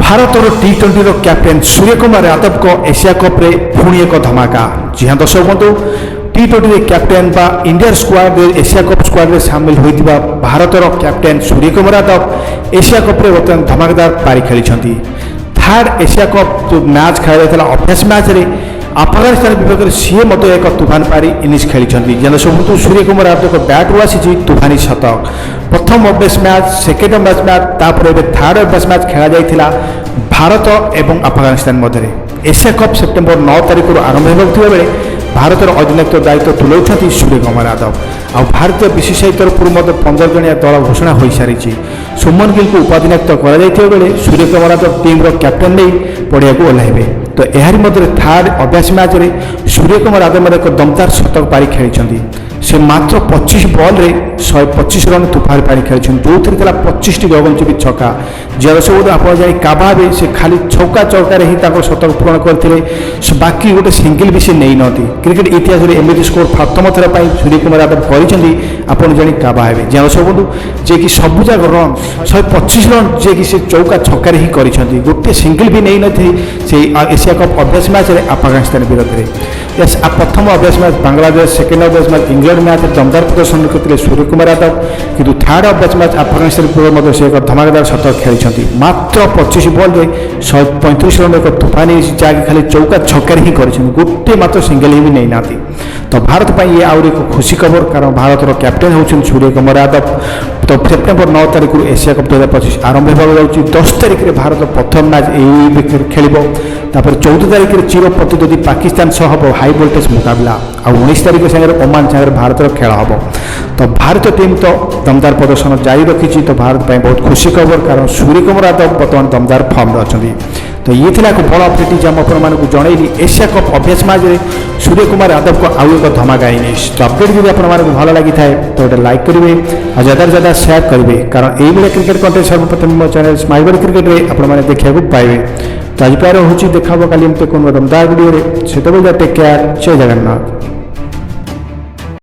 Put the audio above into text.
Bharat T20 captain Surya Kumar Yadav को Asia cup रे पुणी एक धमाका। जी हाँ दर्शक बंधु, T20 कैप्टेन बा India squad Asia cup squad रे शामिल होइतिबा भारतर captain Surya Kumar Yadav Asia cup रे बर्तमान धमाकेदार पारी खेली। थर्ड एशिया कप जो मैच खेला जाता अभ्यास मैच रे अफगानिस्तान विपक्ष सी एक तुफान पारी इनिंग्स खेली। जनसबू सूर्य कुमार यादव को बैट रू आसी तुफानी शतक। प्रथम अभ्यास मैच, सेकेंड अभ्यास मैच, तापर थर्ड अभ्यास मैच खेला जाइथिला भारत एवं अफगानिस्तान मध्य। एशिया कप सेप्टेम्बर 9 तारिख आरंभ होता बेले भारत अधिनायक दायित्व तुलाऊँ सूर्य कुमार यादव। आ भारतीय बीसीसीआई तरफ 15 जणिया दल घोषणा हो सारी। सुमन गिल को उपाधिनायक बेले सूर्य कुमार यादव टीम कैप्टेन नहीं पड़िया को ओह्लैबे। तो यह मध्य थर्ड अभ्यास मैच रे सूर्य कुमार यादव एक दमदार शतक पारी खेली। से मात्र 25 बॉल रे 125 रन तुफान पारी खेली, जो थी 25 गगनचुंबी छक्का। जलसबूत आप जाए काबाबे से खाली छक्का चौकार ही शतक पूरण करते, बाकी गोटे सिंगल भी से नहीं नती। क्रिकेट इतिहास में एमती स्कोर प्रथम थर पर सूर्य कुमार यादव कर जानी काबा हे। जलसबूत जे कि सबुजाक रन 125 रन जे कि से चौका छक्का ही कर गोटे सिंगल भी नहीं नथी से एशिया कप अभ्यास मैच में अफगानिस्तान विरोध में। प्रथम अभ्यास मैच बांग्लादेश, सेकेंड अभ्यास मैच इंग्लैंड मैच दमदार प्रदर्शन करते सूर्य कुमार यादव, किंतु थर्ड अभ्यास मैच अफगानिस्तान विरोध से एक धमाकेदार शतक खेली। मात्र 25 बॉल में 135 रन एक तुफानी जहाँकि खाली चौका छक्का ही कर गोटे मात्र सिंगल ही भी नहीं नाती। तो भारत पर ये आउरी एक खुशी खबर, कारण भारत कैप्टेन होउछन सूर्य कुमार यादव। तो सेप्टेम्बर 9 तारिख एशिया कप 2025 आरंभ होगा। 10 तारिख में भारत प्रथम मैच यही खेल। 14 तारिख में चिर प्रतिद्वंदी पाकिस्तान सह हम हाई वोल्टेज मुकाबला। आ 19 तारिख सागर ओमान सागर भारत खेल हम। तो भारतीय टीम तो दमदार प्रदर्शन जारी रखी। तो भारत पर बहुत खुशी खबर, कारण सूर्य कुमार यादव बर्तमान दमदार फॉर्म अच्छा। तो ये थी एक बड़ अपडेट जहाँ आपको जनइली एशिया कप अभ्यास मैच में सूर्य कुमार यादव को आउ एक धमाका इनिंग्स। तो अपडेट जब आपको भल लगी था तो गोटे लाइक करेंगे और ज़्यादा से ज़्यादा सेयार करेंगे, कारण यही क्रिकेट कंटेंट सर्वप्रथम मो चैनल स्माइल क्रिकेट में आपने देखा पाइबे। तो आज प्यार हूँ देखा कल कौन दमदार वीडियो से टेक केयर। जय जगन्नाथ।